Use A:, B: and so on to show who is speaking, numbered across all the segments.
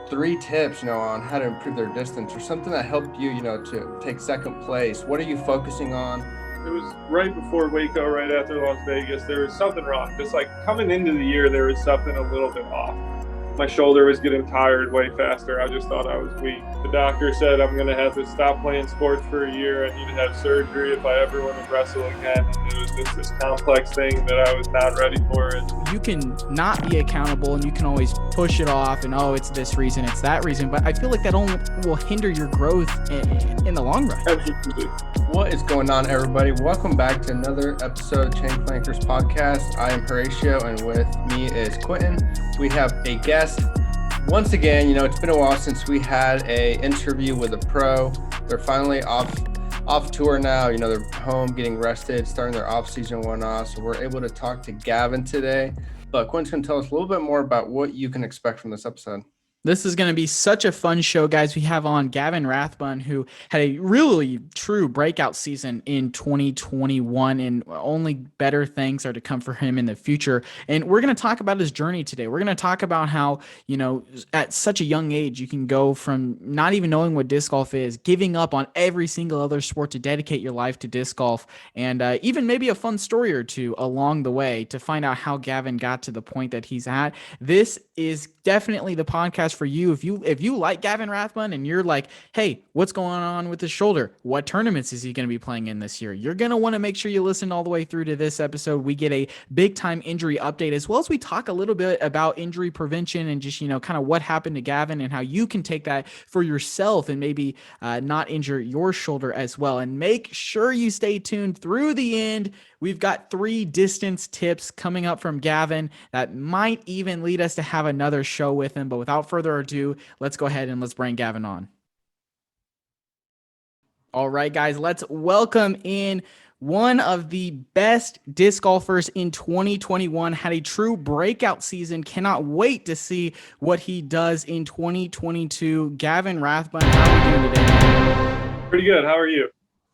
A: 3 tips, on how to improve their distance or something that helped you, to take second place. What are you focusing on?
B: It was right before Waco, right after Las Vegas. There was something wrong. Just like coming into the year, there was something a little bit off. My shoulder was getting tired way faster. I just thought I was weak. The doctor said I'm going to have to stop playing sports for a year. I need to have surgery if I ever want to wrestle again. And it was just this complex thing that I was not ready for.
C: You can not be accountable and you can always push it off and, oh, it's this reason, it's that reason. But I feel like that only will hinder your growth in the long run.
B: Absolutely.
A: What is going on, everybody? Welcome back to another episode of Chain Clankers Podcast. I am Horatio, and with me is Quentin. We have a guest. Once again, it's been a while since we had a interview with a pro. They're finally off tour now. They're home getting rested, starting their off season and whatnot. So we're able to talk to Gavin today. But Quentin's going to tell us a little bit more about what you can expect from this episode.
C: This is going to be such a fun show, guys. We have on Gavin Rathbun, who had a really true breakout season in 2021, and only better things are to come for him in the future. And we're going to talk about his journey today. We're going to talk about how, at such a young age, you can go from not even knowing what disc golf is, giving up on every single other sport to dedicate your life to disc golf, and even maybe a fun story or two along the way to find out how Gavin got to the point that he's at. This is definitely the podcast for you. If you like Gavin Rathbun and you're like, hey, what's going on with his shoulder? What tournaments is he going to be playing in this year? You're going to want to make sure you listen all the way through to this episode. We get a big time injury update, as well as we talk a little bit about injury prevention and just, kind of what happened to Gavin and how you can take that for yourself and maybe not injure your shoulder as well. And make sure you stay tuned through the end. We've got 3 distance tips coming up from Gavin that might even lead us to have another show with him. But without further ado, let's go ahead and let's bring Gavin on. All right, guys, let's welcome in one of the best disc golfers in 2021, had a true breakout season. Cannot wait to see what he does in 2022. Gavin Rathbun, how are you doing today?
B: Pretty good. How are you?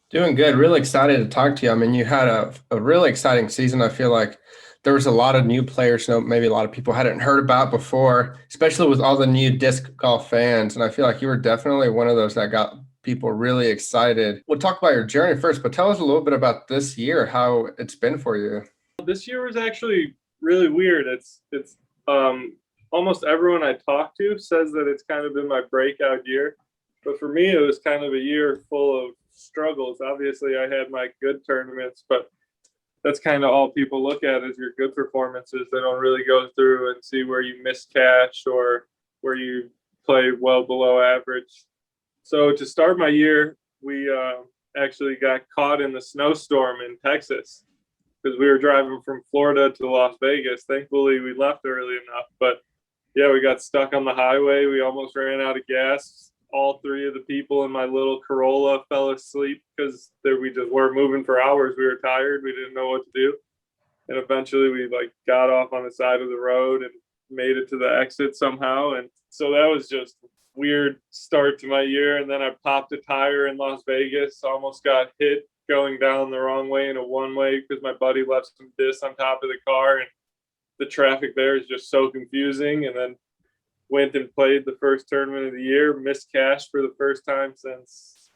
A: Doing good. Really excited to talk to you. I mean, you had a really exciting season. I feel like there was a lot of new players, maybe a lot of people hadn't heard about before, especially with all the new disc golf fans. And I feel like you were definitely one of those that got people really excited. We'll talk about your journey first, but tell us a little bit about this year, how it's been for you.
B: This year was actually really weird. It's almost everyone I talk to says that it's kind of been my breakout year. But for me, it was kind of a year full of struggles. Obviously, I had my good tournaments, but that's kind of all people look at is your good performances. They don't really go through and see where you missed cash or where you played well below average. So to start my year, we actually got caught in the snowstorm in Texas because we were driving from Florida to Las Vegas. Thankfully, we left early enough, but yeah, we got stuck on the highway. We almost ran out of gas. All 3 of the people in my little Corolla fell asleep because we just weren't moving for hours. We were tired. We didn't know what to do. And eventually we got off on the side of the road and made it to the exit somehow. And so that was just a weird start to my year. And then I popped a tire in Las Vegas, almost got hit going down the wrong way in a one-way because my buddy left some discs on top of the car. And the traffic there is just so confusing. And then went and played the first tournament of the year, missed cash for the first time since,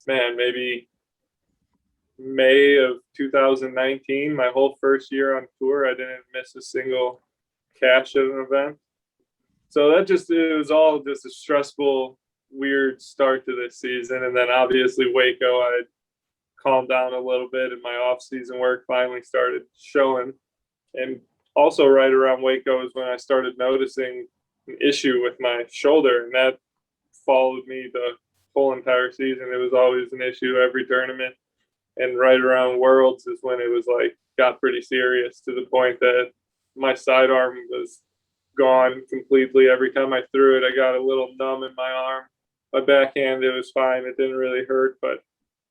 B: maybe May of 2019. My whole first year on tour, I didn't miss a single cash at an event. So it was all just a stressful, weird start to this season. And then obviously Waco, I calmed down a little bit and my off-season work finally started showing. And also right around Waco is when I started noticing an issue with my shoulder, and that followed me the whole entire season. It was always an issue every tournament, and right around Worlds is when it was got pretty serious to the point that my sidearm was gone completely. Every time I threw it, I got a little numb in my arm. My backhand, it was fine. It didn't really hurt, but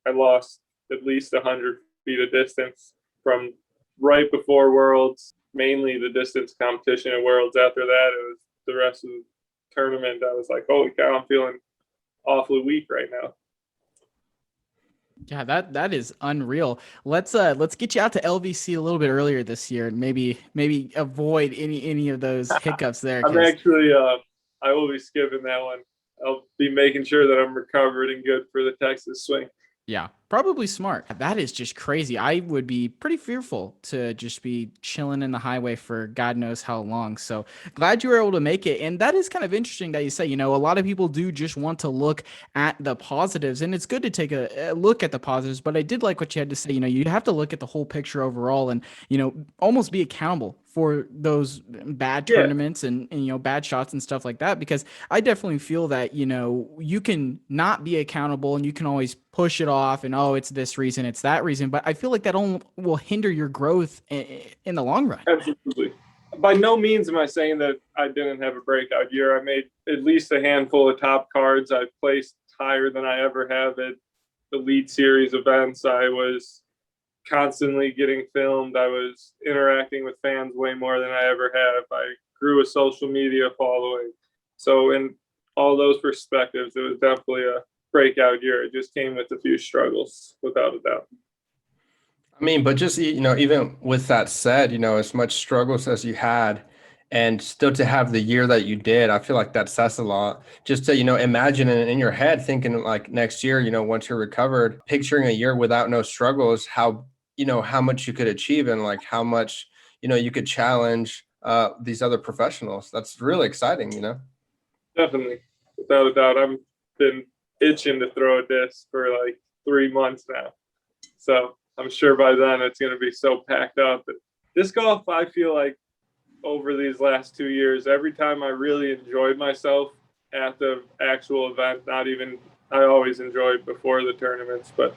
B: I lost at least 100 feet of distance from right before Worlds, mainly the distance competition at Worlds. After that, it was the rest of the tournament. I was like, holy cow, I'm feeling awfully weak right now.
C: Yeah, that is unreal. Let's get you out to LVC a little bit earlier this year and maybe avoid any of those hiccups there.
B: I'm actually I will be skipping that one. I'll be making sure that I'm recovered and good for the Texas swing.
C: Yeah, probably smart. That is just crazy. I would be pretty fearful to just be chilling in the highway for God knows how long. So glad you were able to make it. And that is kind of interesting that you say, a lot of people do just want to look at the positives, and it's good to take a look at the positives. But I did like what you had to say. You have to look at the whole picture overall and, almost be accountable for those bad
B: Yeah.
C: tournaments and bad shots and stuff like that, because I definitely feel that you can not be accountable and you can always push it off and, oh, it's this reason, it's that reason, but I feel like that will hinder your growth in the long run.
B: Absolutely. By no means am I saying that I didn't have a breakout year. I made at least a handful of top cards. I placed higher than I ever have at Elite Series events. I was constantly getting filmed. I was interacting with fans way more than I ever have. I grew a social media following. So in all those perspectives, it was definitely a breakout year. It just came with a few struggles, without a doubt.
A: I mean, but just, even with that said, as much struggles as you had and still to have the year that you did, I feel like that says a lot. Just to, imagine in your head, thinking like next year, once you're recovered, picturing a year without no struggles, how much you could achieve and like how much, you could challenge these other professionals. That's really exciting,
B: Definitely. Without a doubt. I've been itching to throw a disc for like 3 months now. So I'm sure by then it's going to be so packed up. But disc golf, I feel like over these last 2 years, every time I really enjoyed myself at the actual event, not even, I always enjoyed before the tournaments, but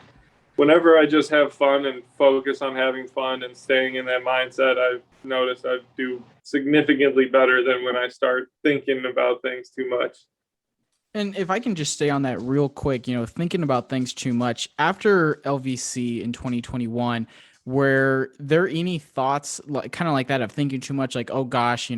B: whenever I just have fun and focus on having fun and staying in that mindset, I've noticed I do significantly better than when I start thinking about things too much.
C: And if I can just stay on that real quick, thinking about things too much after LVC in 2021, were there any thoughts like kind of like that of thinking too much, like, oh gosh,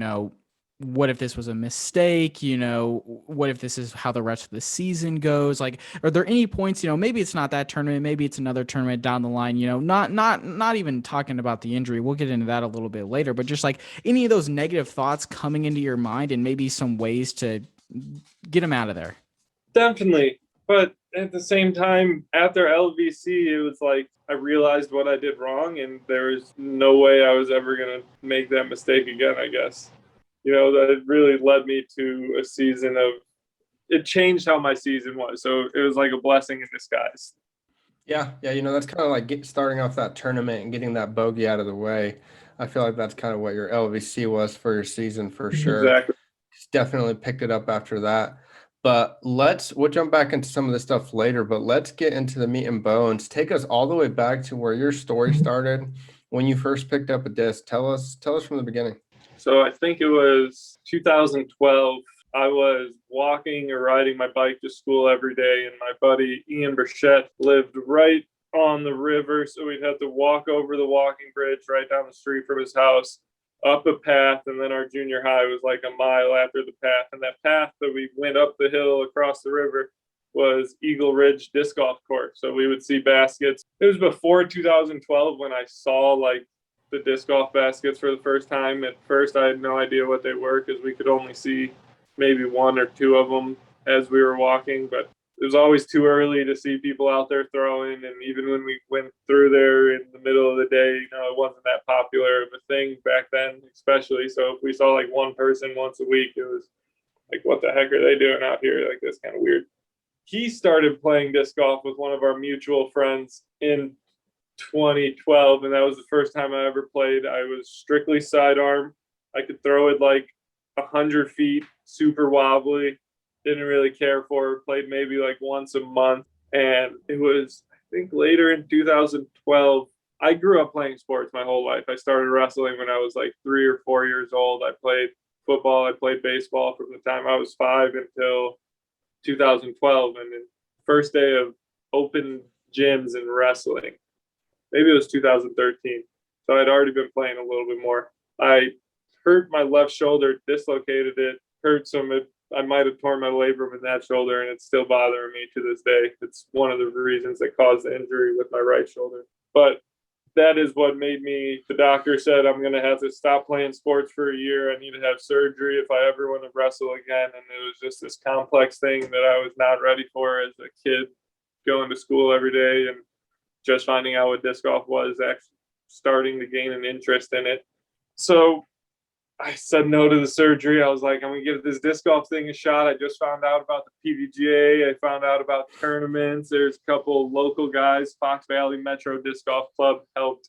C: what if this was a mistake? What if this is how the rest of the season goes? Like, are there any points, maybe it's not that tournament, maybe it's another tournament down the line, not even talking about the injury. We'll get into that a little bit later, but just like any of those negative thoughts coming into your mind and maybe some ways to get them out of there.
B: Definitely. But at the same time, after LVC, it was like I realized what I did wrong, and there was no way I was ever going to make that mistake again, I guess. That it really led me to a season of, it changed how my season was. So it was like a blessing in disguise.
A: Yeah. That's kind of like starting off that tournament and getting that bogey out of the way. I feel like that's kind of what your LVC was for your season for sure.
B: Exactly.
A: Definitely picked it up after that. But we'll jump back into some of this stuff later, but let's get into the meat and bones. Take us all the way back to where your story started when you first picked up a disc. Tell us from the beginning.
B: So I think it was 2012. I was walking or riding my bike to school every day, and my buddy Ian Burchett lived right on the river. So we'd have to walk over the walking bridge right down the street from his house, up a path, and then our junior high was like a mile after the path. And that path that we went up the hill across the river was Eagle Ridge Disc Golf Course. So we would see baskets. It was before 2012 when I saw like the disc golf baskets for the first time. At first, I had no idea what they were because we could only see maybe one or two of them as we were walking. But it was always too early to see people out there throwing. And even when we went through there in the middle of the day, it wasn't that popular of a thing back then, especially. So if we saw like one person once a week, it was like, what the heck are they doing out here? Like, that's kind of weird. He started playing disc golf with one of our mutual friends in 2012, and that was the first time I ever played. I was strictly sidearm. I could throw it like 100 feet, super wobbly. Didn't really care for it. Played maybe like once a month. And it was, I think, later in 2012. I grew up playing sports my whole life. I started wrestling when I was like 3 or 4 years old. I played football. I played baseball from the time I was 5 until 2012. And then first day of open gyms and wrestling, maybe it was 2013. So I'd already been playing a little bit more. I hurt my left shoulder, dislocated it, hurt some. I might have torn my labrum in that shoulder, and it's still bothering me to this day. It's one of the reasons that caused the injury with my right shoulder. But that is what made me, the doctor said, I'm going to have to stop playing sports for a year. I need to have surgery if I ever want to wrestle again. And it was just this complex thing that I was not ready for as a kid, going to school every day and just finding out what disc golf was, actually starting to gain an interest in it. So I said no to the surgery. I was like, I'm going to give this disc golf thing a shot. I just found out about the PDGA. I found out about tournaments. There's a couple local guys. Fox Valley Metro Disc Golf Club helped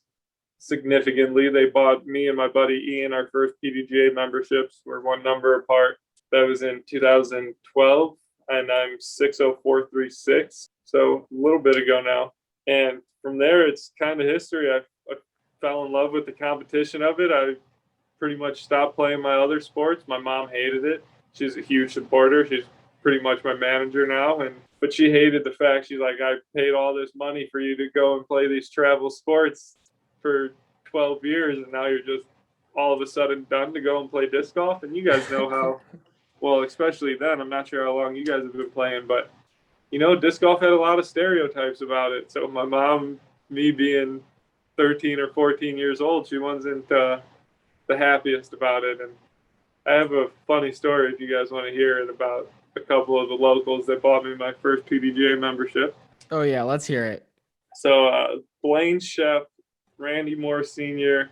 B: significantly. They bought me and my buddy Ian our first PDGA memberships. We're one number apart. That was in 2012, and I'm 60436. So a little bit ago now. And from there, it's kind of history. I fell in love with the competition of it. I pretty much stopped playing my other sports. My mom hated it. She's a huge supporter. She's pretty much my manager now. But she hated the fact, she's like, I paid all this money for you to go and play these travel sports for 12 years, and now you're just all of a sudden done to go and play disc golf. And you guys know how, well, especially then, I'm not sure how long you guys have been playing, but disc golf had a lot of stereotypes about it. So my mom, me being 13 or 14 years old, she wasn't the happiest about it. And I have a funny story if you guys want to hear it about a couple of the locals that bought me my first PDGA membership.
C: Oh yeah, let's hear it.
B: So Blaine Shep, Randy Moore Sr.,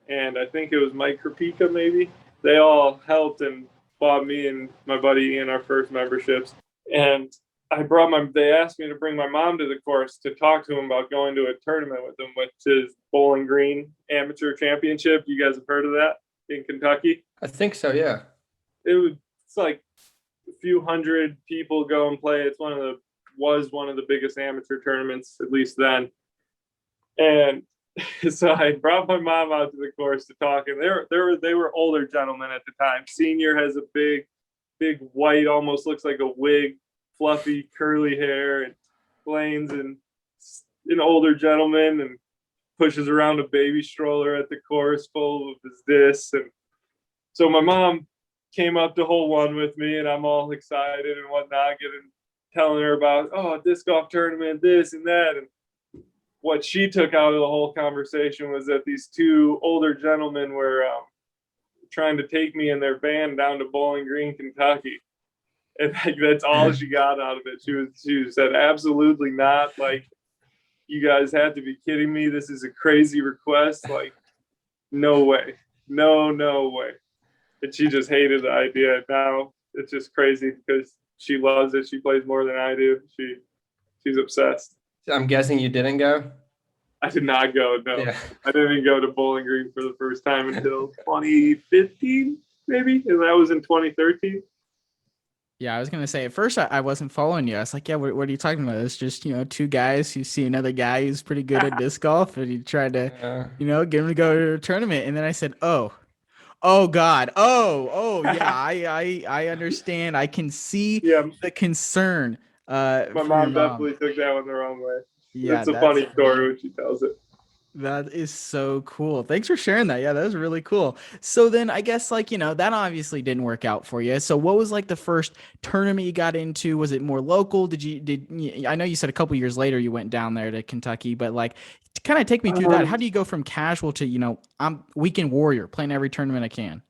B: and I think it was Mike Krapika maybe. They all helped and bought me and my buddy Ian our first memberships. And they asked me to bring my mom to the course to talk to him about going to a tournament with them, which is Bowling Green Amateur Championship. You guys have heard of that in Kentucky?
A: I think so, yeah.
B: It's like a few hundred people go and play. It's was one of the biggest amateur tournaments, at least then. And so I brought my mom out to the course to talk, and they were older gentlemen at the time. Senior has a big white, almost looks like a wig, fluffy curly hair, and Blaine's an older gentleman and pushes around a baby stroller at the course full of his discs. And so my mom came up to hole one with me, and I'm all excited and whatnot, telling her about, disc golf tournament, this and that. And what she took out of the whole conversation was that these two older gentlemen were trying to take me in their van down to Bowling Green, Kentucky. And that's all she got out of it. She said, absolutely not. Like, you guys have to be kidding me. This is a crazy request. Like, no way. No way. And she just hated the idea. Now it's just crazy because she loves it. She plays more than I do. She's obsessed.
A: I'm guessing you didn't go?
B: I did not go, no. Yeah. I didn't go to Bowling Green for the first time until 2015, maybe? And that was in 2013.
C: Yeah, I was going to say, at first I wasn't following you. I was like, yeah, what are you talking about? It's just, two guys who see another guy who's pretty good at disc golf, and you try to, get him to go to a tournament. And then I said, oh God. Yeah, I understand. I can see the concern.
B: My mom definitely took that one the wrong way.
C: Yeah,
B: it's a funny story when she tells it.
C: That is so cool. Thanks for sharing that. Yeah, that was really cool. So then I guess that obviously didn't work out for you. So what was the first tournament you got into? Was it more local? I know you said a couple years later you went down there to Kentucky, but kind of take me through that. How do you go from casual to, I'm weekend warrior playing every tournament I can?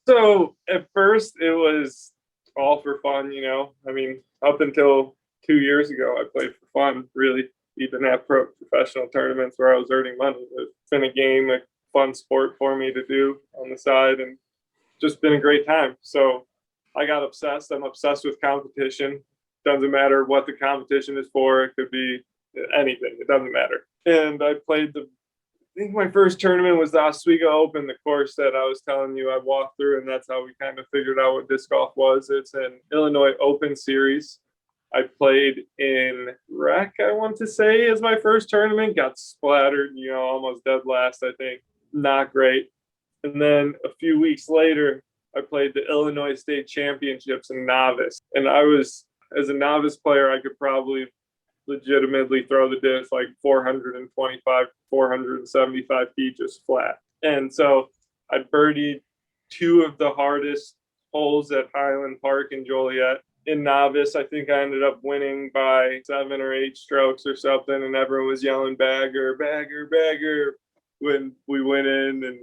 B: So at first it was all for fun, I mean, up until 2 years ago, I played for fun, really. Even at professional tournaments where I was earning money. It's been a game, a fun sport for me to do on the side, and just been a great time. So I got obsessed. I'm obsessed with competition. Doesn't matter what the competition is for. It could be anything. It doesn't matter. And I played I think my first tournament was the Oswego Open, the course that I was telling you I walked through, and that's how we kind of figured out what disc golf was. It's an Illinois Open Series. I played in Rec, I want to say, as my first tournament. Got splattered, almost dead last, I think. Not great. And then a few weeks later, I played the Illinois State Championships in novice. And as a novice player, I could probably legitimately throw the disc 425, 475 feet just flat. And so I birdied two of the hardest holes at Highland Park in Joliet. in novice, I think I ended up winning by 7 or 8 strokes or something, and everyone was yelling bagger, bagger, bagger when we went in, and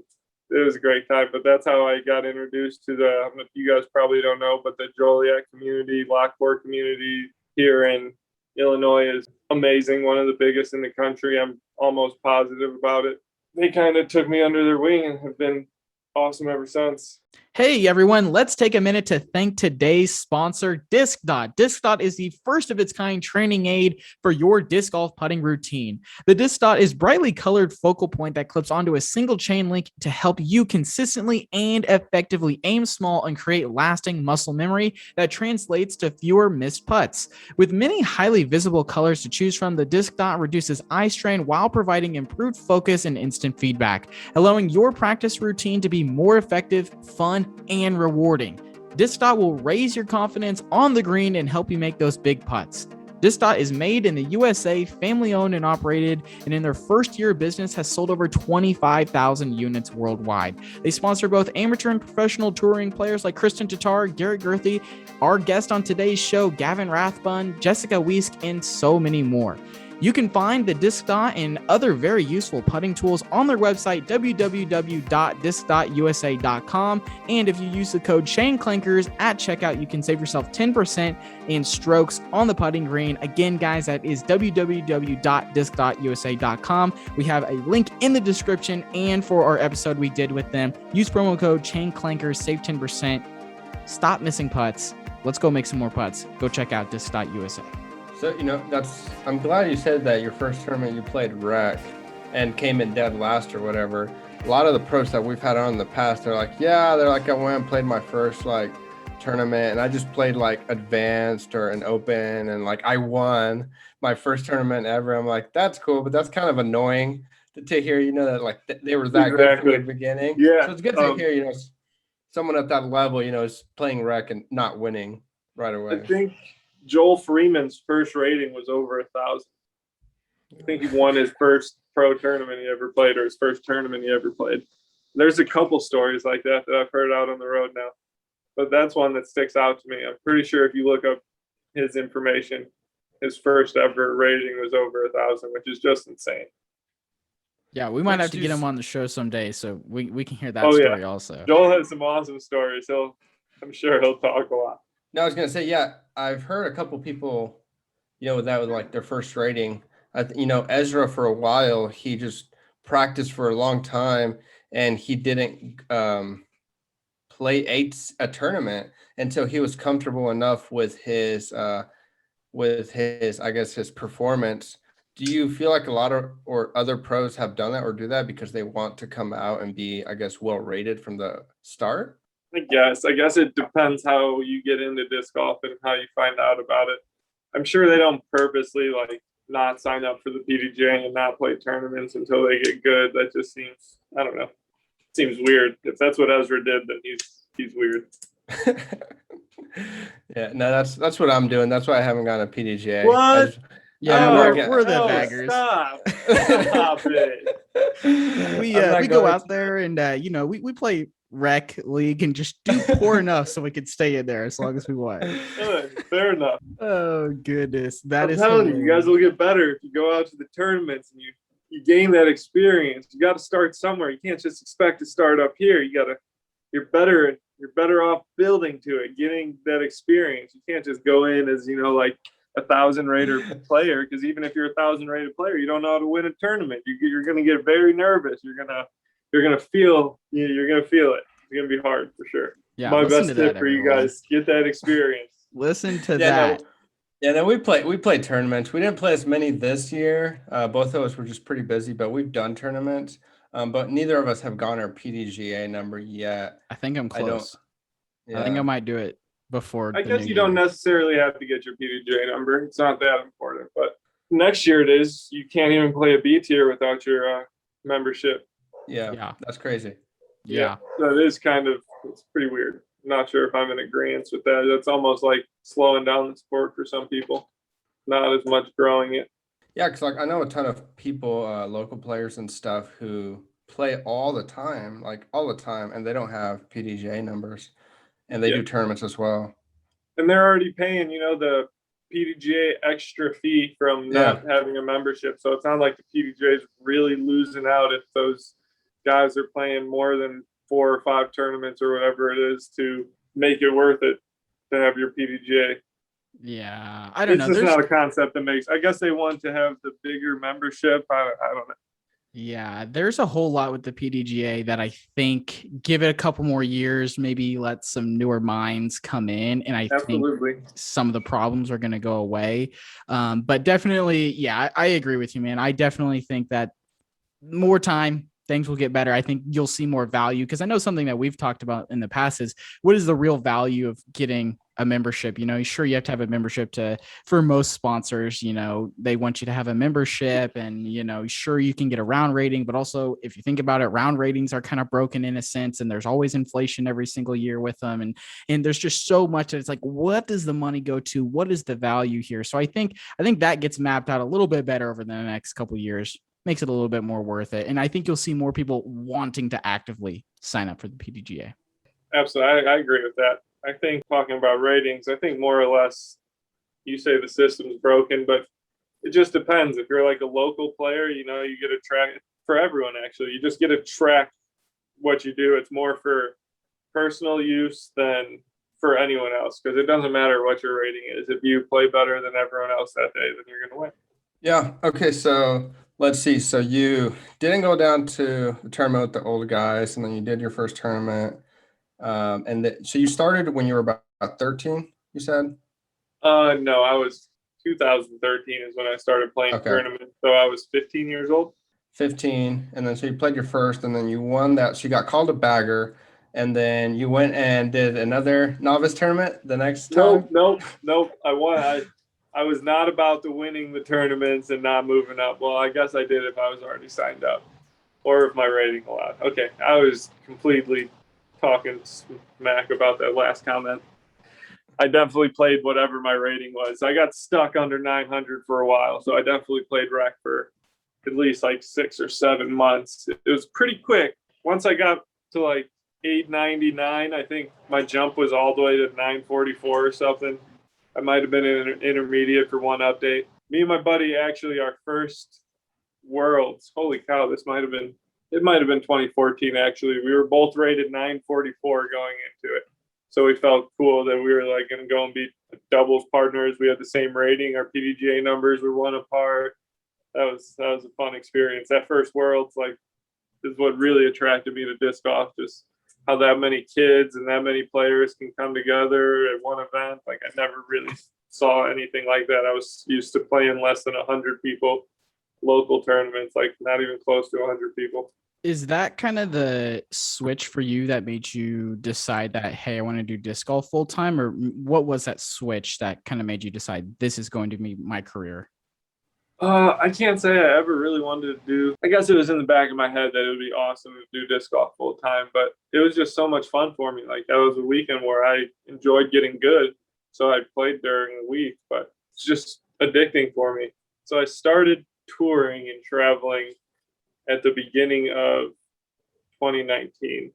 B: it was a great time. But that's how I got introduced to the, you guys probably don't know, but the Joliet community, Lockport community here in Illinois is amazing. One of the biggest in the country. I'm almost positive about it. They kind of took me under their wing and have been awesome ever since.
C: Hey everyone, let's take a minute to thank today's sponsor, Discdot. Discdot is the first of its kind training aid for your disc golf putting routine. The Discdot is brightly colored focal point that clips onto a single chain link to help you consistently and effectively aim small and create lasting muscle memory that translates to fewer missed putts. With many highly visible colors to choose from, the Discdot reduces eye strain while providing improved focus and instant feedback, allowing your practice routine to be more effective, fun, and rewarding. Discdot will raise your confidence on the green and help you make those big putts. Discdot is made in the USA, family owned and operated, and in their first year of business has sold over 25,000 units worldwide. They sponsor both amateur and professional touring players like Kristen Tatar, Garrett Gerthy, our guest on today's show, Gavin Rathbun, Jessica Wiesk, and so many more. You can find the Discdot and other very useful putting tools on their website, www.discdotusa.com. And if you use the code Chain Clankers at checkout, you can save yourself 10% in strokes on the putting green. Again, guys, that is www.discdotusa.com. We have a link in the description, and for our episode we did with them, use promo code Chain Clankers, save 10%. Stop missing putts. Let's go make some more putts. Go check out Disc.USA.
A: So, I'm glad you said that your first tournament you played rec and came in dead last or whatever. A lot of the pros that we've had on in the past, they're like, I went and played my first tournament and I just played advanced or an open and I won my first tournament ever. I'm like, that's cool, but that's kind of annoying to hear, that they were that good from the beginning.
B: Yeah.
A: So it's good to hear, someone at that level, is playing rec and not winning right away.
B: I think Joel Freeman's first rating was over 1,000. I think he won his first pro tournament he ever played, or his first tournament he ever played. There's a couple stories like that I've heard out on the road now, but that's one that sticks out to me. I'm pretty sure if you look up his information, his first ever rating was over 1,000, which is just insane.
C: Yeah, we might have to get him on the show someday so we can hear that story also.
B: Joel has some awesome stories. I'm sure he'll talk a lot.
A: No, I was going to say, I've heard a couple people, with their first rating. Ezra for a while, he just practiced for a long time and he didn't play a tournament until he was comfortable enough with his his performance. Do you feel like a lot of or other pros have done that or do that because they want to come out and be, well rated from the start?
B: I guess it depends how you get into disc golf and how you find out about it. I'm sure they don't purposely not sign up for the PDGA and not play tournaments until they get good. That just seems, I don't know, seems weird. If that's what Ezra did, then he's weird.
A: Yeah, no, that's what I'm doing. That's why I haven't gotten a PDGA.
B: What?
C: We're the baggers.
B: Stop it.
C: We go out there and we play rec league and just do poor enough so we could stay in there as long as we want.
B: Fair enough.
C: Oh goodness,
B: I'm telling you guys will get better if you go out to the tournaments and you gain that experience. You got to start somewhere. You can't just expect to start up here. You're better off building to it, getting that experience. You can't just go in as 1,000 rated player, because even if you're 1,000 rated player, you don't know how to win a tournament. You're going to get very nervous. You're gonna feel it. It's gonna be hard for sure.
C: Yeah,
B: my best tip for you guys: get that experience.
C: Listen to that.
A: No, we played tournaments. We didn't play as many this year. Both of us were just pretty busy, but we've done tournaments. But neither of us have gotten our PDGA number yet.
C: I think I'm close. I think I might do it before.
B: I guess you don't necessarily have to get your PDGA number. It's not that important. But next year it is. You can't even play a B tier without your membership.
A: Yeah, that's crazy.
C: Yeah,
B: that is it's pretty weird. I'm not sure if I'm in agreement with that. That's almost like slowing down the sport for some people, not as much growing it.
A: Yeah, because I know a ton of people, local players and stuff, who play all the time, and they don't have PDGA numbers, and they do tournaments as well.
B: and they're already paying, the PDGA extra fee from not having a membership. So it's not like the PDGA is really losing out if those guys are playing more than 4 or 5 tournaments or whatever it is to make it worth it to have your PDGA.
C: Yeah, I don't know.
B: It's just not a concept that makes. I guess they want to have the bigger membership. I don't know.
C: Yeah, there's a whole lot with the PDGA that I think give it a couple more years, maybe let some newer minds come in, and I think some of the problems are going to go away. But definitely, yeah, I agree with you, man. I definitely think that more time, things will get better. I think you'll see more value, because I know something that we've talked about in the past is what is the real value of getting a membership? Sure, you have to have a membership for most sponsors, they want you to have a membership, and, sure, you can get a round rating, but also if you think about it, round ratings are kind of broken in a sense, and there's always inflation every single year with them. And there's just so much that it's like, what does the money go to? What is the value here? So I think that gets mapped out a little bit better over the next couple of years. Makes it a little bit more worth it. And I think you'll see more people wanting to actively sign up for the PDGA.
B: Absolutely. I agree with that. I think talking about ratings, I think more or less you say the system's broken, but it just depends. If you're like a local player, you get a track for everyone, actually. You just get to track what you do. It's more for personal use than for anyone else, because it doesn't matter what your rating is. If you play better than everyone else that day, then you're going to win.
A: Yeah. Okay. So let's see. So you didn't go down to the tournament with the older guys, and then you did your first tournament. So you started when you were about 13, you said?
B: No, I was 2013 is when I started playing tournaments. So I was 15 years old.
A: 15. And then so you played your first, and then you won that. So you got called a bagger. And then you went and did another novice tournament the next time?
B: Nope. I won. I was not about to winning the tournaments and not moving up. Well, I guess I did if I was already signed up, or if my rating allowed. Okay, I was completely talking smack about that last comment. I definitely played whatever my rating was. I got stuck under 900 for a while, so I definitely played rec for at least like 6 or 7 months. It was pretty quick. Once I got to like 899, I think my jump was all the way to 944 or something. I might have been in an intermediate for one update. Me and my buddy, actually, our first Worlds. Holy cow! It might have been 2014. Actually, we were both rated 944 going into it, so we felt cool that we were like going to go and be doubles partners. We had the same rating. Our PDGA numbers were 1 apart. That was a fun experience. That first Worlds is what really attracted me to disc golf. Just how that many kids and that many players can come together at one event. Like, I never really saw anything like that. I was used to playing less than 100 people, local tournaments, like not even close to 100 people.
C: Is that kind of the switch for you that made you decide that, hey, I want to do disc golf full time? Or what was that switch that kind of made you decide this is going to be my career?
B: I can't say I ever really wanted to do. I guess it was in the back of my head that it would be awesome to do disc golf full time, but it was just so much fun for me. Like, that was a weekend where I enjoyed getting good, so I played during the week, but it's just addicting for me. So I started touring and traveling at the beginning of 2019.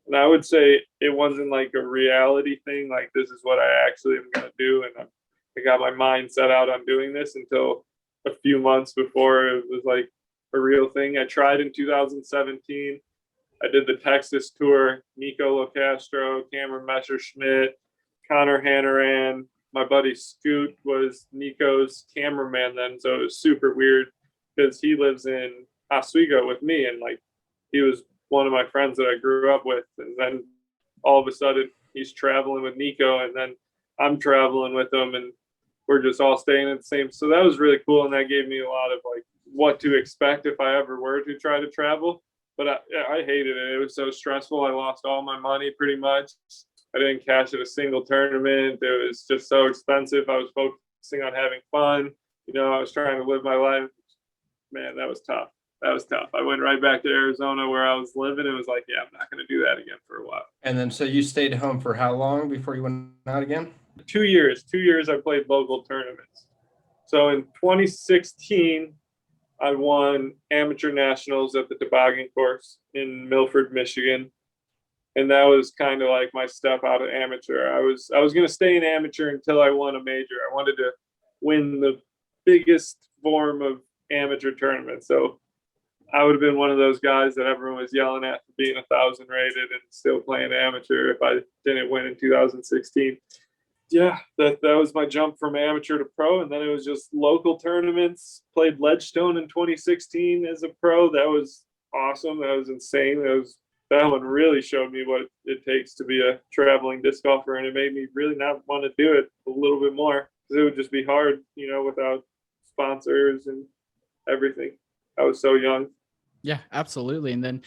B: And I would say it wasn't like a reality thing, like this is what I actually am going to do. And I got my mind set out on doing this until a few months before it was like a real thing. I tried in 2017. I did the Texas tour, Nico Locastro, Cameron Messerschmidt, Connor Hannaran. My buddy Scoot was Nico's cameraman then, so it was super weird because he lives in Oswego with me, and like he was one of my friends that I grew up with, and then all of a sudden he's traveling with Nico, and then I'm traveling with him, and we're just all staying at the same. So that was really cool, and that gave me a lot of like what to expect if I ever were to try to travel. But I hated it. It was so stressful. I lost all my money pretty much. I didn't cash at a single tournament. It was just so expensive. I was focusing on having fun. I was trying to live my life. Man, that was tough. I went right back to Arizona where I was living. It was like, yeah, I'm not going to do that again for a while.
A: And then, so you stayed home for how long before you went out again?
B: 2 years. 2 years I played local tournaments. So in 2016, I won amateur nationals at the Toboggan course in Milford, Michigan. And that was kind of like my step out of amateur. I was going to stay in amateur until I won a major. I wanted to win the biggest form of amateur tournament. So I would have been one of those guys that everyone was yelling at for being 1,000 rated and still playing amateur if I didn't win in 2016. Yeah, that was my jump from amateur to pro. And then it was just local tournaments. Played Ledgestone in 2016 as a pro. That was awesome. That was insane. That one really showed me what it takes to be a traveling disc golfer, and it made me really not want to do it a little bit more because it would just be hard, without sponsors and everything. I was so young.
C: Yeah, absolutely. And then,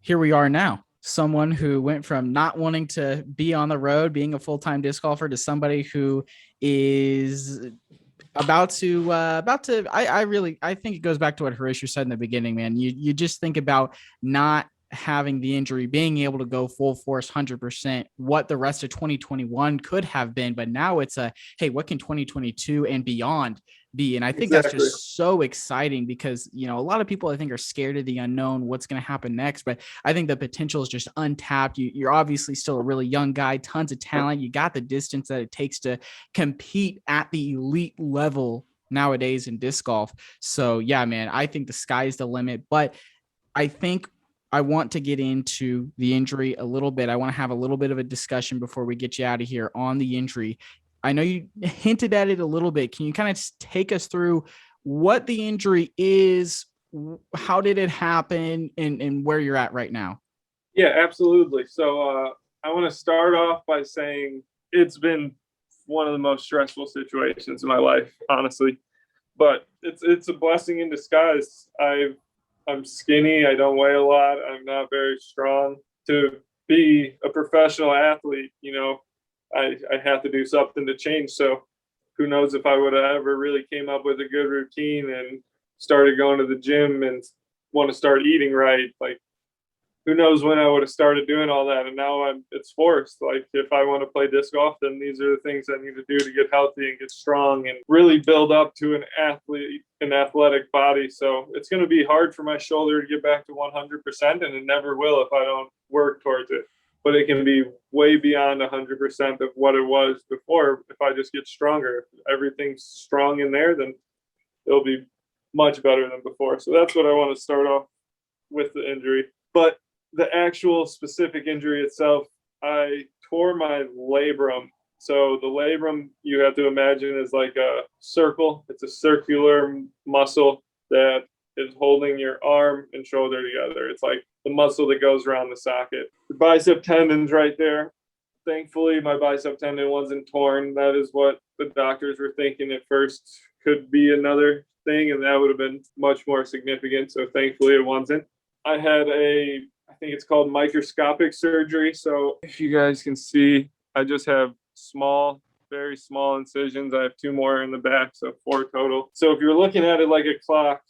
C: here we are now. Someone who went from not wanting to be on the road, being a full-time disc golfer, to somebody who is about to I think it goes back to what Horatio said in the beginning, man. You just think about not having the injury, being able to go full force 100%, what the rest of 2021 could have been, but now it's hey, what can 2022 and beyond be? And I think That's just so exciting because, a lot of people I think are scared of the unknown, what's going to happen next, but I think the potential is just untapped. You're obviously still a really young guy, tons of talent. You got the distance that it takes to compete at the elite level nowadays in disc golf. So yeah, man, I think the sky's the limit, but I think I want to get into the injury a little bit. I want to have a little bit of a discussion before we get you out of here on the injury. I know you hinted at it a little bit. Can you kind of take us through what the injury is? How did it happen and where you're at right now?
B: Yeah, absolutely. So I want to start off by saying it's been one of the most stressful situations in my life, honestly, but it's a blessing in disguise. I'm skinny. I don't weigh a lot. I'm not very strong. To be a professional athlete, I have to do something to change. So who knows if I would have ever really came up with a good routine and started going to the gym and want to start eating right. Like, who knows when I would have started doing all that. And now it's forced. Like, if I want to play disc golf, then these are the things I need to do to get healthy and get strong and really build up to an athletic body. So it's going to be hard for my shoulder to get back to 100%, and it never will if I don't work towards it. But it can be way beyond 100% of what it was before if I just get stronger. If everything's strong in there, then it'll be much better than before. So that's what I want to start off with the injury. But the actual specific injury itself, I tore my labrum. So the labrum, you have to imagine, is like a circle. It's a circular muscle that is holding your arm and shoulder together. It's like the muscle that goes around the socket. The bicep tendon's right there. Thankfully, my bicep tendon wasn't torn. That is what the doctors were thinking at first could be another thing, and that would have been much more significant. So thankfully it wasn't. I had I think it's called microscopic surgery. So if you guys can see, I just have very small incisions. I have 2 more in the back, so 4 total. So if you're looking at it like a clock,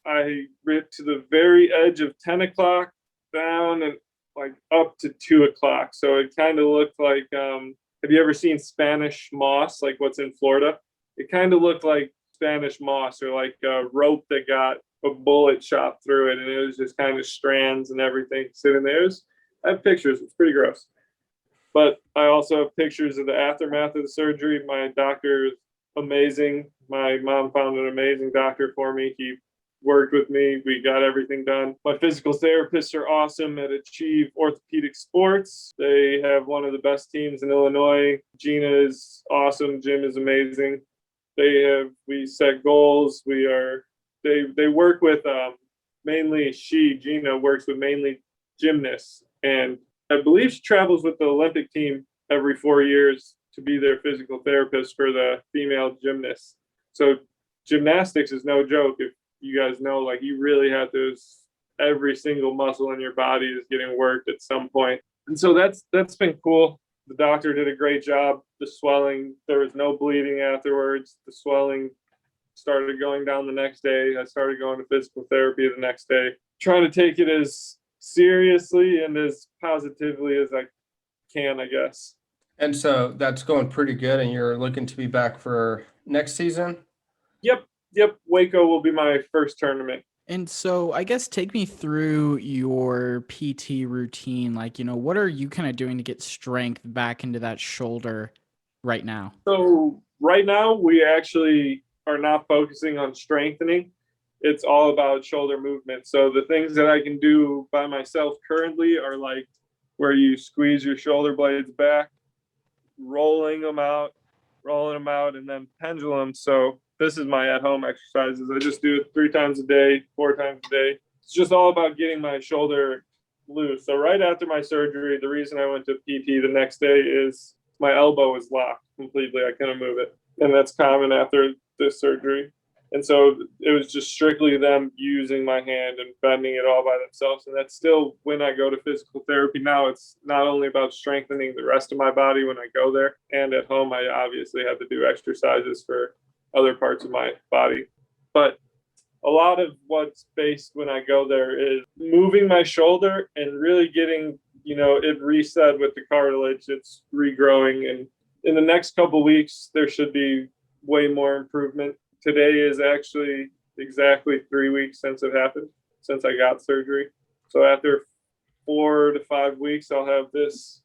B: I ripped to the very edge of 10 o'clock down and like up to 2 o'clock. So it kind of looked like, have you ever seen Spanish moss, like what's in Florida? It kind of looked like Spanish moss, or like a rope that got a bullet shot through it, and it was just kind of strands and everything sitting there. I have pictures. It's pretty gross. But I also have pictures of the aftermath of the surgery. My doctor is amazing. My mom found an amazing doctor for me. He worked with me. We got everything done. My physical therapists are awesome at Achieve Orthopedic Sports. They have one of the best teams in Illinois. Gina is awesome. Jim is amazing. We set goals. They work with Gina works with mainly gymnasts, and I believe she travels with the Olympic team every 4 years to be their physical therapist for the female gymnasts. So gymnastics is no joke. If you guys know, like, you really have to, every single muscle in your body is getting worked at some point. And so that's been cool. The doctor did a great job. The swelling, there was no bleeding afterwards. The swelling started going down the next day. I started going to physical therapy the next day, trying to take it as seriously and as positively as I can, I guess.
A: And so that's going pretty good, and you're looking to be back for next season?
B: Yep. Waco will be my first tournament.
C: And so I guess take me through your PT routine. Like, what are you kind of doing to get strength back into that shoulder right now?
B: So right now we actually are not focusing on strengthening. It's all about shoulder movement. So the things that I can do by myself currently are like where you squeeze your shoulder blades back, rolling them out, and then pendulum. So this is my at-home exercises. I just do it 3 times a day, 4 times a day. It's just all about getting my shoulder loose. So right after my surgery, the reason I went to PT the next day is my elbow was locked completely. I couldn't move it, and that's common after this surgery. And so it was just strictly them using my hand and bending it all by themselves. And that's still when I go to physical therapy now, it's not only about strengthening the rest of my body when I go there, and at home, I obviously have to do exercises for other parts of my body. But a lot of what's based when I go there is moving my shoulder and really getting, it reset with the cartilage. It's regrowing. And in the next couple of weeks, there should be way more improvement. Today is actually exactly 3 weeks since it happened, since I got surgery. So after 4 to 5 weeks, I'll have this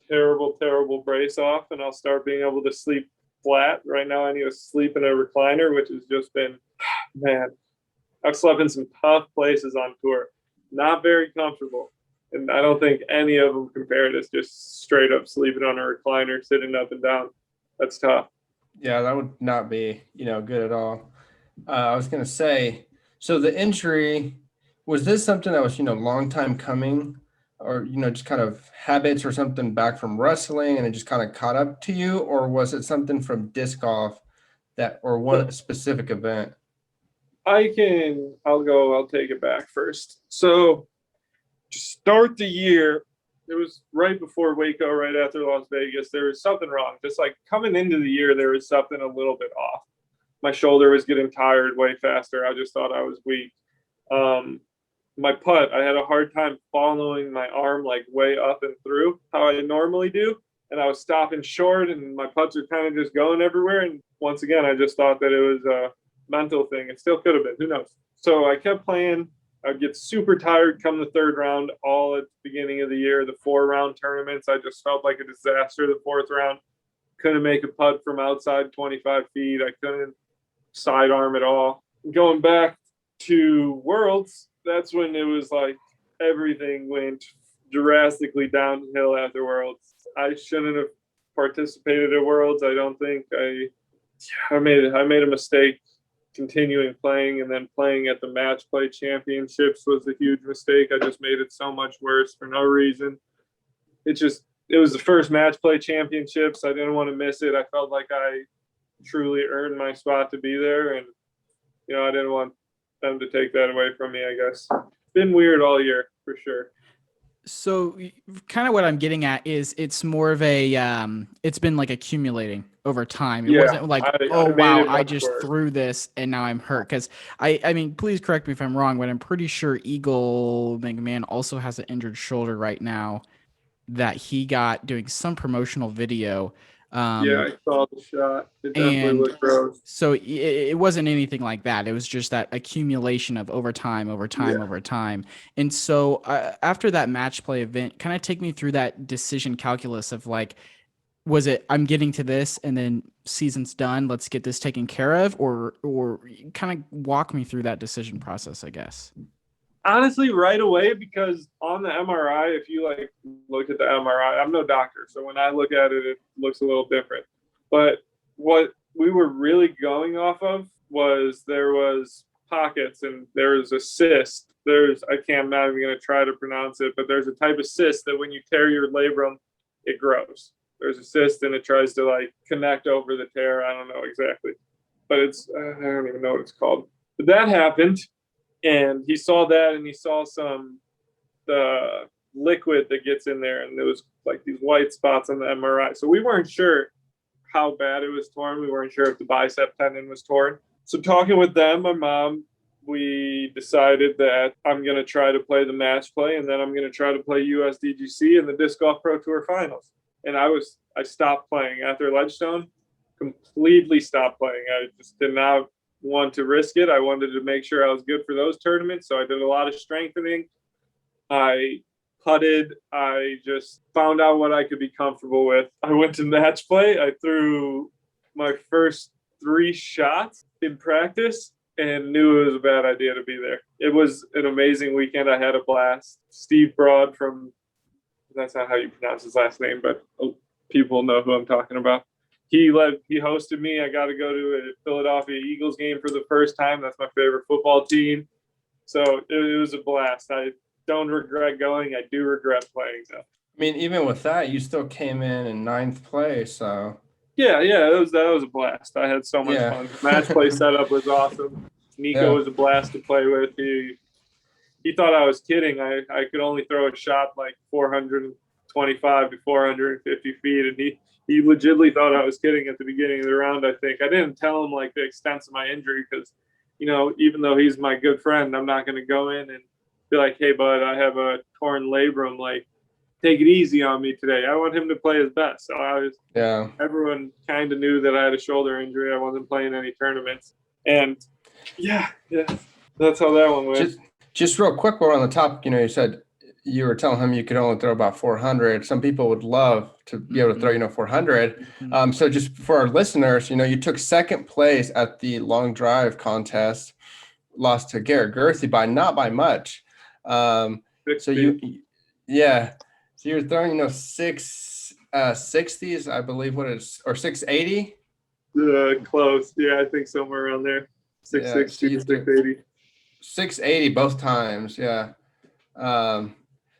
B: terrible, terrible brace off, and I'll start being able to sleep flat. Right now, I need to sleep in a recliner, which has just been, man, I've slept in some tough places on tour. Not very comfortable. And I don't think any of them compare to just straight up sleeping on a recliner, sitting up and down. That's tough.
A: Yeah, that would not be, good at all. I was going to say, so the injury, was this something that was, long time coming, or, just kind of habits or something back from wrestling and it just kind of caught up to you? Or was it something from disc golf or one specific event?
B: I'll take it back first. So to start the year, it was right before Waco, right after Las Vegas. There was something wrong. Just like coming into the year, there was something a little bit off. My shoulder was getting tired way faster. I just thought I was weak. My putt, I had a hard time following my arm like way up and through how I normally do. And I was stopping short and my putts are kind of just going everywhere. And once again, I just thought that it was a mental thing. It still could have been. Who knows? So I kept playing. I'd get super tired come the third round, all at the beginning of the year. The 4-round tournaments, I just felt like a disaster. The fourth round, couldn't make a putt from outside 25 feet. I couldn't sidearm at all. Going back to Worlds, that's when it was like everything went drastically downhill after Worlds. I shouldn't have participated at Worlds. I don't think I made a mistake continuing playing, and then playing at the match play championships was a huge mistake. I just made it so much worse for no reason. It was the first match play championships. I didn't want to miss it. I felt like I truly earned my spot to be there, and I didn't want them to take that away from me, I guess. It's been weird all year for sure.
C: So kind of what I'm getting at is it's more of a it's been like accumulating over time. It wasn't like, I just threw this and now I'm hurt. Because I mean, please correct me if I'm wrong, but I'm pretty sure Eagle McMahon also has an injured shoulder right now that he got doing some promotional video.
B: I saw the shot. It definitely looked gross.
C: So it wasn't anything like that. It was just that accumulation of over time. And so after that match play event, kind of take me through that decision calculus of like, was it I'm getting to this and then season's done, let's get this taken care of, or kind of walk me through that decision process, I guess.
B: Honestly, right away, because on the MRI, if you like look at the MRI, I'm no doctor, so when I look at it, it looks a little different. But what we were really going off of was there was pockets and there was a cyst. I'm not even going to try to pronounce it, but there's a type of cyst that when you tear your labrum, it grows. There's a cyst and it tries to like connect over the tear. I don't know exactly, but I don't even know what it's called. But that happened. And he saw that, and he saw the liquid that gets in there, and there was like these white spots on the MRI. So we weren't sure how bad it was torn. We weren't sure if the bicep tendon was torn. So talking with them, my mom, we decided that I'm going to try to play the match play, and then I'm going to try to play USDGC in the Disc Golf Pro Tour Finals. And I stopped playing after Ledgestone, completely stopped playing. I just did not want to risk it. I wanted to make sure I was good for those tournaments. So I did a lot of strengthening. I putted. I just found out what I could be comfortable with. I went to match play. I threw my first 3 shots in practice and knew it was a bad idea to be there. It was an amazing weekend. I had a blast. Steve Broad that's not how you pronounce his last name, but people know who I'm talking about. He hosted me. I got to go to a Philadelphia Eagles game for the first time. That's my favorite football team. So it was a blast. I don't regret going. I do regret playing though.
A: I mean, even with that, you still came in 9th place. So
B: yeah, that was a blast. I had so much fun. The match play setup was awesome. Nico was a blast to play with. He thought I was kidding. I could only throw a shot like 425 to 450 feet, and he legitimately thought I was kidding at the beginning of the round. I think I didn't tell him like the extent of my injury because, even though he's my good friend, I'm not going to go in and be like, "Hey, bud, I have a torn labrum. Like, take it easy on me today." I want him to play his best. So everyone kind of knew that I had a shoulder injury. I wasn't playing any tournaments, and that's how that one went.
A: Just real quick, we're on the topic. You said you were telling him you could only throw about 400. Some people would love to be able to throw, 400. So just for our listeners, you took 2nd place at the long drive contest, lost to Garrett Gerthy not by much. So you're throwing, 660s, I believe what it is, or 680.
B: Close. Yeah, I think somewhere around there. 660 to 680.
A: 680 both times. Yeah.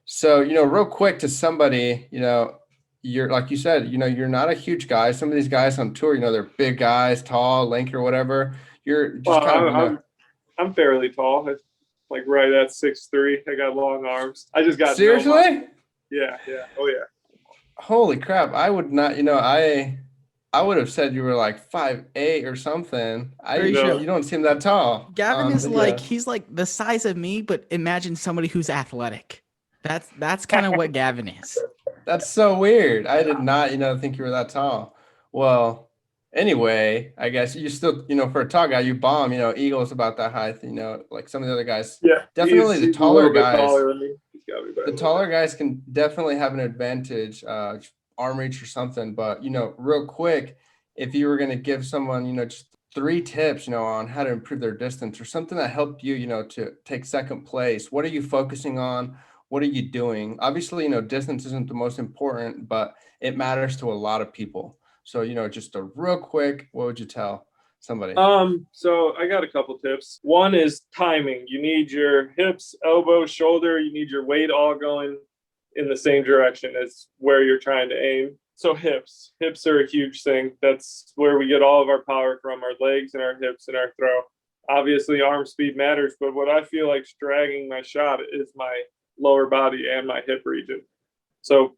A: So, real quick to somebody, you're like you said, you're not a huge guy. Some of these guys on tour, they're big guys, tall, lanky or whatever. You're just
B: I'm fairly tall. It's like right at 6'3". I got long arms. I just got
A: seriously?
B: Yeah. Oh yeah.
A: Holy crap. I would not, I would have said you were like 5'8" or something. You don't seem that tall.
C: Gavin is he's like the size of me, but imagine somebody who's athletic. That's kind of what Gavin is.
A: That's so weird. I did not, think you were that tall. Well, anyway, I guess you still, for a tall guy, you bomb, Eagle's about that height, like some of the other guys.
B: Yeah.
A: Definitely the taller guys.
B: Taller than me.
A: The taller guys can definitely have an advantage, arm reach or something. But, real quick, if you were going to give someone, just 3 tips, on how to improve their distance or something that helped you, to take 2nd place, what are you focusing on? What are you doing? Obviously, distance isn't the most important, but it matters to a lot of people. So, just a real quick, what would you tell somebody?
B: So I got a couple tips. One is timing. You need your hips, elbow, shoulder. You need your weight all going in the same direction as where you're trying to aim. So hips are a huge thing. That's where we get all of our power from, our legs and our hips and our throw. Obviously, arm speed matters, but what I feel like dragging my shot is my lower body and my hip region. So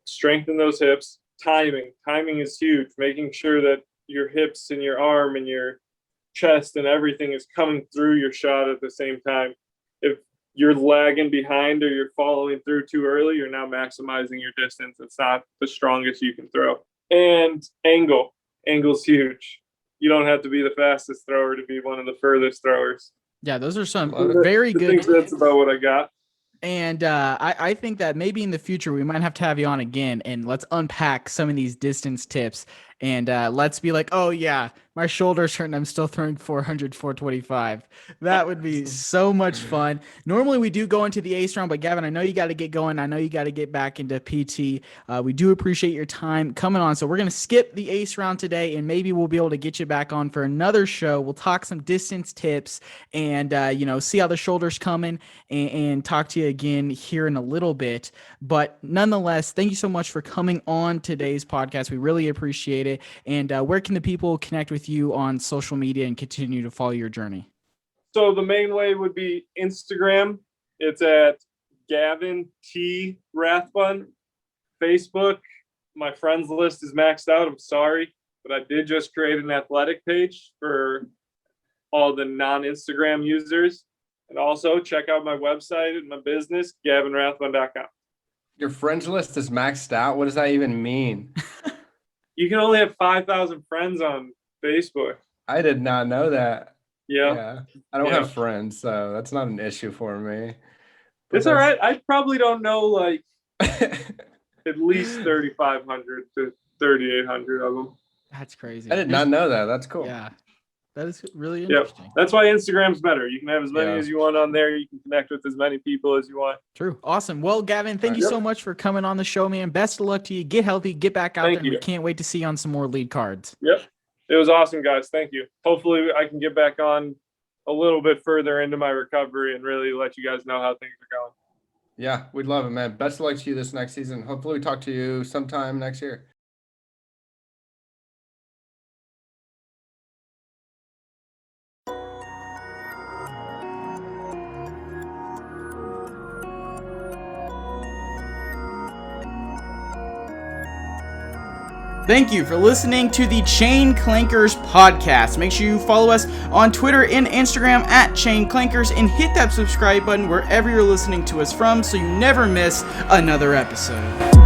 B: strengthen those hips. Timing is huge. Making sure that your hips and your arm and your chest and everything is coming through your shot at the same time. If you're lagging behind or you're following through too early, you're now maximizing your distance. It's not the strongest you can throw. And angle's huge. You don't have to be the fastest thrower to be one of the furthest throwers.
C: Yeah, those are some very good.
B: I think that's about what I got.
C: And I think that maybe in the future we might have to have you on again, and let's unpack some of these distance tips. And let's be like, oh yeah, my shoulder's hurting, I'm still throwing 400, 425. That would be so much fun. Normally we do go into the ace round, but Gavin, I know you got to get going. I know you got to get back into PT. We do appreciate your time coming on. So we're going to skip the ace round today, and maybe we'll be able to get you back on for another show. We'll talk some distance tips and, see how the shoulder's coming and talk to you again here in a little bit. But nonetheless, thank you so much for coming on today's podcast. We really appreciate it. And where can the people connect with you on social media and continue to follow your journey?
B: So the main way would be Instagram. It's at Gavin T. Rathbun. Facebook, my friends list is maxed out. I'm sorry, but I did just create an athletic page for all the non-Instagram users. And also check out my website and my business, gavinrathbun.com.
A: Your friends list is maxed out? What does that even mean?
B: You can only have 5,000 friends on Facebook.
A: I did not know that.
B: Yeah.
A: I don't
B: Yeah.
A: have friends, so that's not an issue for me. But
B: It's all right. I probably don't know like at least 3,500 to 3,800 of them.
C: That's crazy.
A: I did not know that. That's cool.
C: Yeah, that is really
B: Yep.
C: interesting.
B: That's why Instagram's better. You can have as many
A: Yeah.
B: as you want on there. You can connect with as many people as you want.
C: True. Awesome. Well, Gavin, thank you
B: Yep.
C: so much for coming on the show, man. Best of luck to you. Get healthy, get back out
B: Thank
C: there. And
B: you.
C: we can't wait to see you on some more lead cards.
B: Yep. It was awesome, guys. Thank you. Hopefully I can get back on a little bit further into my recovery and really let you guys know how things are going.
A: Yeah, we'd love it, man. Best of luck to you this next season. Hopefully we talk to you sometime next year.
C: Thank you for listening to the Chain Clankers podcast. Make sure you follow us on Twitter and Instagram at Chain Clankers and hit that subscribe button wherever you're listening to us from so you never miss another episode.